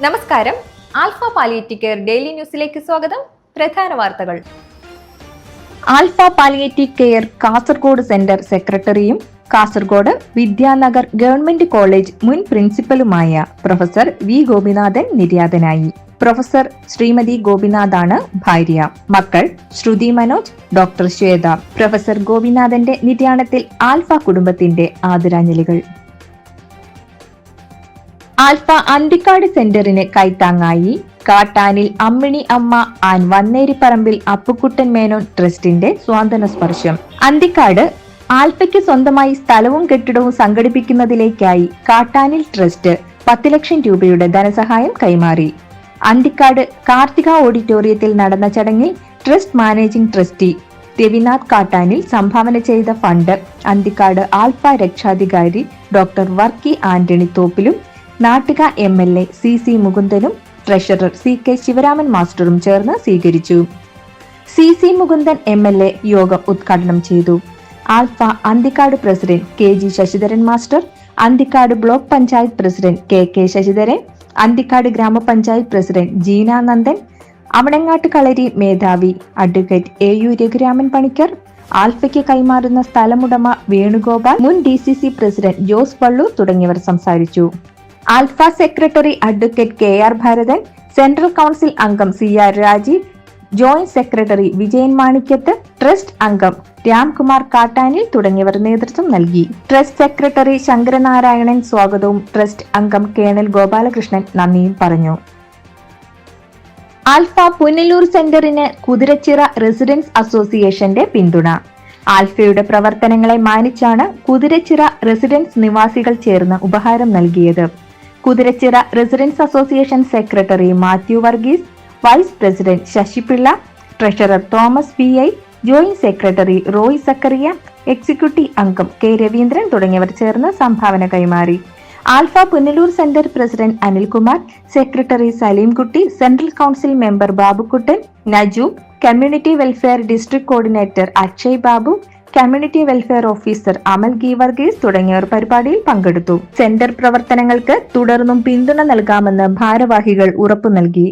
നമസ്കാരം. Alpha palliative care daily ന്യൂസിലേക്ക് സ്വാഗതം. പ്രധാന വാർത്തകൾ. Alpha palliative care Kasaragod centre സെക്രട്ടറിയും കാസർഗോഡ് വിദ്യാനഗർ ഗവൺമെന്റ് കോളേജ് മുൻ പ്രിൻസിപ്പലുമായ പ്രൊഫസർ വി ഗോപിനാഥൻ നിര്യാതനായി. പ്രൊഫസർ ശ്രീമതി ഗോപിനാഥാണ് ഭാര്യ. മക്കൾ ശ്രുതി മനോജ്, ഡോക്ടർ ശ്വേത. പ്രൊഫസർ ഗോപിനാഥന്റെ നിര്യാണത്തിൽ ആൽഫ കുടുംബത്തിന്റെ ആദരാഞ്ജലികൾ. ആൽഫ അന്തിക്കാട് സെന്ററിന് കൈത്താങ്ങായി കാട്ടാനിൽ അമ്മിണി അമ്മ ആൻഡ് വന്നേരിപ്പറമ്പിൽ അപ്പുക്കുട്ടൻ മേനോൻ ട്രസ്റ്റിന്റെ സ്വാന്തന സ്പർശം. അന്തിക്കാട് ആൽഫയ്ക്ക് സ്വന്തമായി സ്ഥലവും കെട്ടിടവും സംഘടിപ്പിക്കുന്നതിലേക്കായി കാട്ടാനിൽ ട്രസ്റ്റ് 10 ലക്ഷം രൂപയുടെ ധനസഹായം കൈമാറി. അന്തിക്കാട് കാർത്തിക ഓഡിറ്റോറിയത്തിൽ നടന്ന ചടങ്ങിൽ trust managing trustee Ravinath Kattanil സംഭാവന ചെയ്ത ഫണ്ട് അന്തിക്കാട് ആൽഫ രക്ഷാധികാരി ഡോക്ടർ വർക്കി ആന്റണി തോപ്പിലും നാട്ടിക MLA CC മുകുന്ദനും ട്രഷറർ CK ശിവരാമൻ മാസ്റ്ററും ചേർന്ന് സ്വീകരിച്ചു. CC മുകുന്ദൻ MLA യോഗം ഉദ്ഘാടനം ചെയ്തു. Alpha Anthikad president KG Sasidharan master, Anthikad block panchayat president KK Sasidharan, Anthikad ഗ്രാമപഞ്ചായത്ത് പ്രസിഡന്റ് ജീന നന്ദൻ, അവണങ്ങാട്ട് കളരി മേധാവി അഡ്വക്കേറ്റ് AU രഘുരാമൻ പണിക്കർ, ആൽഫയ്ക്ക് കൈമാറുന്ന സ്ഥലമുടമ വേണുഗോപാൽ, മുൻ DCC പ്രസിഡന്റ് ജോസ് പള്ളൂർ തുടങ്ങിയവർ സംസാരിച്ചു. Alpha secretary advocate KR Bharathan, central council അംഗം CR Rajeev, joint secretary Vijayan Manikkath, trust അംഗം രാംകുമാർ കാട്ടാനിൽ തുടങ്ങിയവർ നേതൃത്വം നൽകി. ട്രസ്റ്റ് സെക്രട്ടറി ശങ്കരനാരായണൻ സ്വാഗതവും ട്രസ്റ്റ് അംഗം കേണൽ ഗോപാലകൃഷ്ണൻ നന്ദിയും പറഞ്ഞു. ആൽഫ പുനലൂർ സെന്ററിന് കുതിരച്ചിറ റെസിഡൻസ് അസോസിയേഷന്റെ പിന്തുണ. ആൽഫയുടെ പ്രവർത്തനങ്ങളെ മാനിച്ചാണ് കുതിരച്ചിറ റെസിഡൻസ് നിവാസികൾ ചേർന്ന് ഉപഹാരം നൽകിയത്. Kuthirachira residence association secretary Mathew Varghese, vice president Sasipillai, treasurer Thomas PI, joint secretary Roy Zachariah, executive അംഗം K രവീന്ദ്രൻ തുടങ്ങിയവർ ചേർന്ന് സംഭാവന കൈമാറി. Alpha Punalur centre president Anilkumar, secretary Salimkutty, central council member Babukuttan, Naju, community welfare district coordinator Akshay Babu, community welfare officer Amal Geevarghese തുടങ്ങിയവർ പരിപാടിയിൽ പങ്കെടുത്തു. സെന്റർ പ്രവർത്തനങ്ങൾക്ക് തുടർന്നും പിന്തുണ നൽകാമെന്ന് ഭാരവാഹികൾ ഉറപ്പു നൽകി.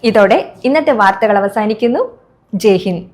ഇതോടെ ഇന്നത്തെ വാർത്തകൾ അവസാനിക്കുന്നു. ജയ് ഹിന്ദ്.